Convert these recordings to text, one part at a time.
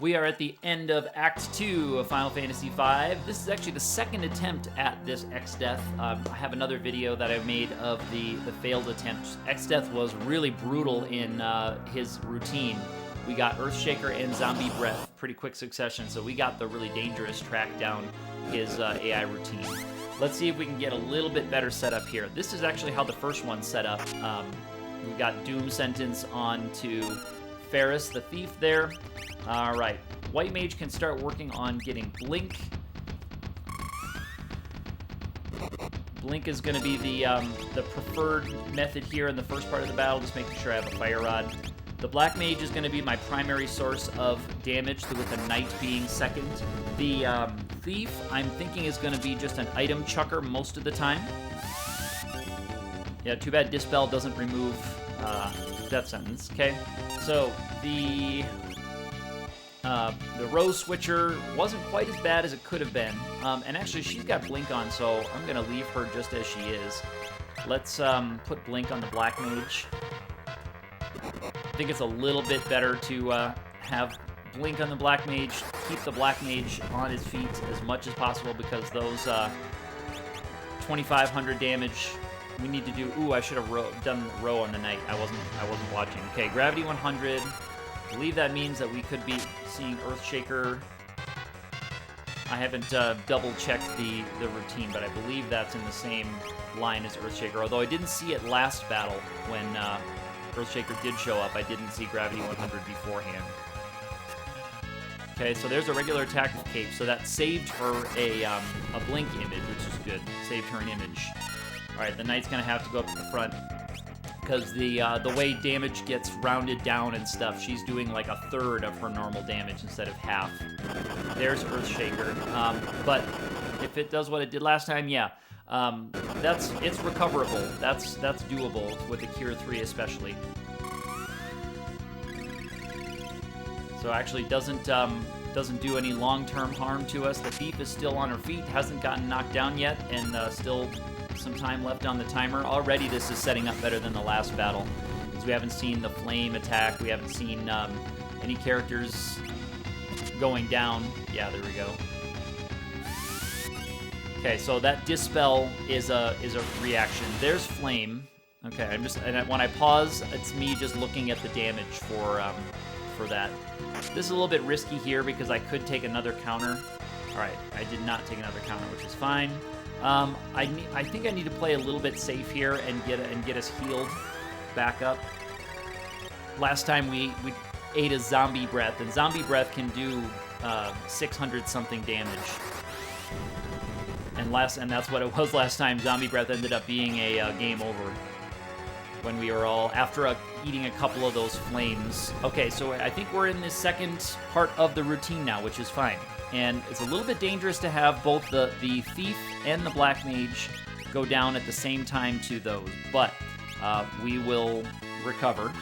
We are at the end of Act 2 of Final Fantasy V. This is actually the second attempt at this Exdeath. I have another video that I made of the failed attempt. Exdeath was really brutal in his routine. We got Earthshaker and Zombie Breath, pretty quick succession, so we got the really dangerous track down his AI routine. Let's see if we can get a little bit better setup here. This is actually how the first one set up. We got Doom Sentence on to Ferris the Thief there. All right, White Mage can start working on getting Blink. Blink is going to be the preferred method here in the first part of the battle, just making sure I have a Fire Rod. The Black Mage is going to be my primary source of damage, with the Knight being second. The Thief, I'm thinking, is going to be just an item chucker most of the time. Yeah, too bad Dispel doesn't remove Death Sentence. Okay, so the Rose Switcher wasn't quite as bad as it could have been. And actually, she's got Blink on, so I'm going to leave her just as she is. Let's put Blink on the Black Mage. I think it's a little bit better to have Blink on the Black Mage, keep the Black Mage on his feet as much as possible, because those 2,500 damage we need to do. Ooh, I should have done row on the Knight. I wasn't watching. Okay, Gravity 100. I believe that means that we could be seeing Earthshaker. I haven't double-checked the routine, but I believe that's in the same line as Earthshaker, although I didn't see it last battle when Earthshaker did show up. I didn't see Gravity 100 beforehand. Okay, so there's a regular attack with Cape, so that saved her a Blink image, which is good. Saved her an image. All right, the Knight's going to have to go up to the front, because the way damage gets rounded down and stuff, she's doing like a third of her normal damage instead of half. There's Earthshaker. But if it does what it did last time, yeah, it's recoverable. That's doable with the Cure 3 especially. So actually doesn't do any long-term harm to us. The Thief is still on her feet, hasn't gotten knocked down yet, and still some time left on the timer. Already this is setting up better than the last battle, because we haven't seen the flame attack. We haven't seen any characters going down. Yeah, there we go. Okay, so that Dispel is a reaction. There's Flame. Okay, and when I pause, it's me just looking at the damage for that. This is a little bit risky here because I could take another counter. All right, I did not take another counter, which is fine. I think I need to play a little bit safe here and get us healed back up. Last time we ate a Zombie Breath, and Zombie Breath can do 600 something damage. And that's what it was last time. Zombie Breath ended up being a game over when we were all after eating a couple of those flames. Okay, so I think we're in the second part of the routine now, which is fine. And it's a little bit dangerous to have both the Thief and the Black Mage go down at the same time to those, but we will recover.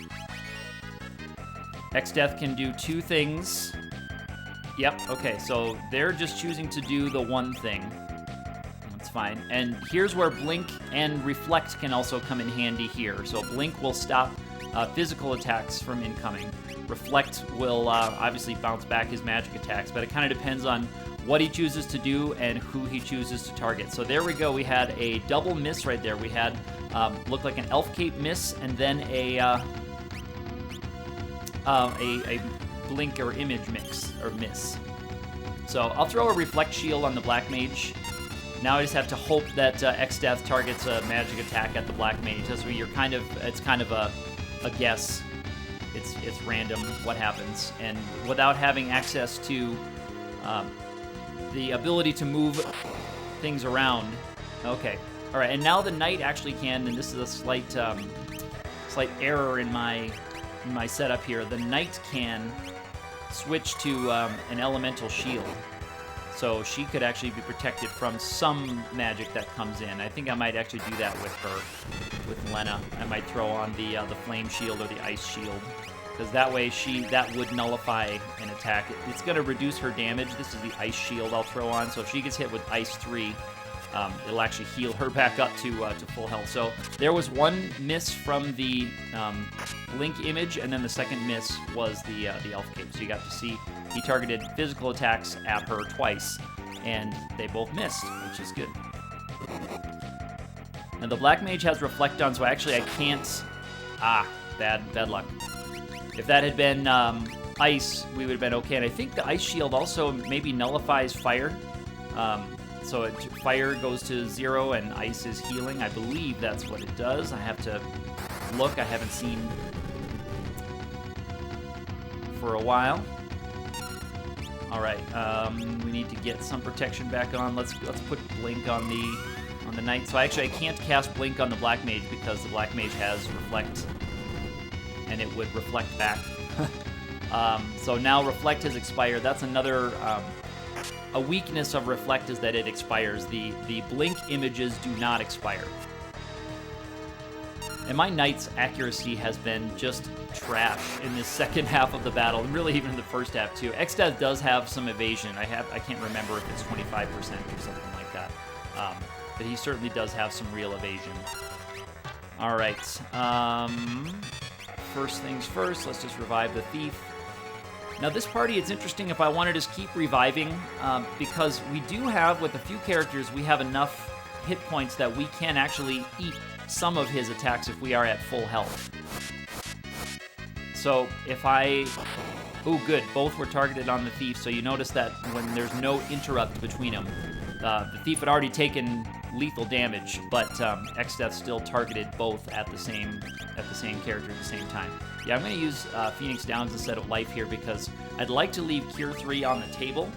Exdeath can do two things. Yep, okay, so they're just choosing to do the one thing. That's fine. And here's where Blink and Reflect can also come in handy here. So Blink will stop physical attacks from incoming. Reflect will obviously bounce back his magic attacks, but it kind of depends on what he chooses to do and who he chooses to target. So there we go. We had a double miss right there. We had looked like an Elf Cape miss, and then a Blink or Image miss. So I'll throw a Reflect Shield on the Black Mage. Now I just have to hope that Exdeath targets a magic attack at the Black Mage. That's where it's kind of a guess. It's random what happens, and without having access to the ability to move things around. Okay, all right, and now the Knight actually can, and this is a slight error in my setup here. The Knight can switch to an elemental shield, so she could actually be protected from some magic that comes in. I think I might actually do that with her, with Lena. I might throw on the flame shield or the ice shield, because that way that would nullify an attack. It's going to reduce her damage. This is the ice shield I'll throw on, so if she gets hit with ice 3, it'll actually heal her back up to full health. So there was one miss from the Blink image, and then the second miss was the Elf Cape. So you got to see he targeted physical attacks at her twice, and they both missed, which is good. And the Black Mage has Reflect on, so actually I can't... bad luck. If that had been Ice, we would have been okay. And I think the Ice Shield also maybe nullifies Fire. So Fire goes to 0 and Ice is healing. I believe that's what it does. I have to look. I haven't seen for a while. All right, we need to get some protection back on. Let's put Blink on the Knight. So actually I can't cast Blink on the Black Mage because the Black Mage has Reflect, and it would reflect back. So now Reflect has expired. That's another a weakness of Reflect, is that it expires. The Blink images do not expire. And my Knight's accuracy has been just trash in this second half of the battle, and really even in the first half too. Exdeath does have some evasion. I can't remember if it's 25% or something like that. But he certainly does have some real evasion. All right. First things first, let's just revive the Thief. Now this party, it's interesting if I want to just keep reviving, because we do have, with a few characters, we have enough hit points that we can actually eat some of his attacks if we are at full health. So if I... Oh, good. Both were targeted on the Thief, so you notice that when there's no interrupt between them, the Thief had already taken lethal damage, but Exdeath still targeted both at the same character at the same time. Yeah, I'm going to use Phoenix Downs instead of Life here because I'd like to leave Cure 3 on the table.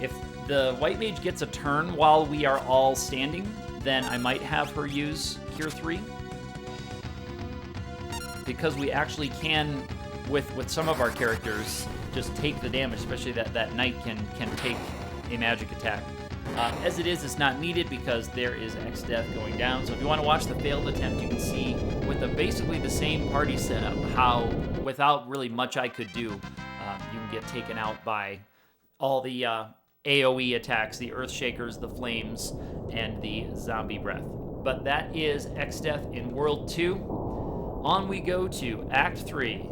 If the White Mage gets a turn while we are all standing, then I might have her use Cure 3. Because we actually can, with some of our characters, just take the damage, especially that Knight can take a magic attack. As it is, it's not needed because there is Exdeath going down. So if you want to watch the failed attempt, you can see with basically the same party setup how, without really much I could do, you can get taken out by all the AoE attacks, the Earthshakers, the Flames, and the Zombie Breath. But that is Exdeath in World 2. On we go to Act 3.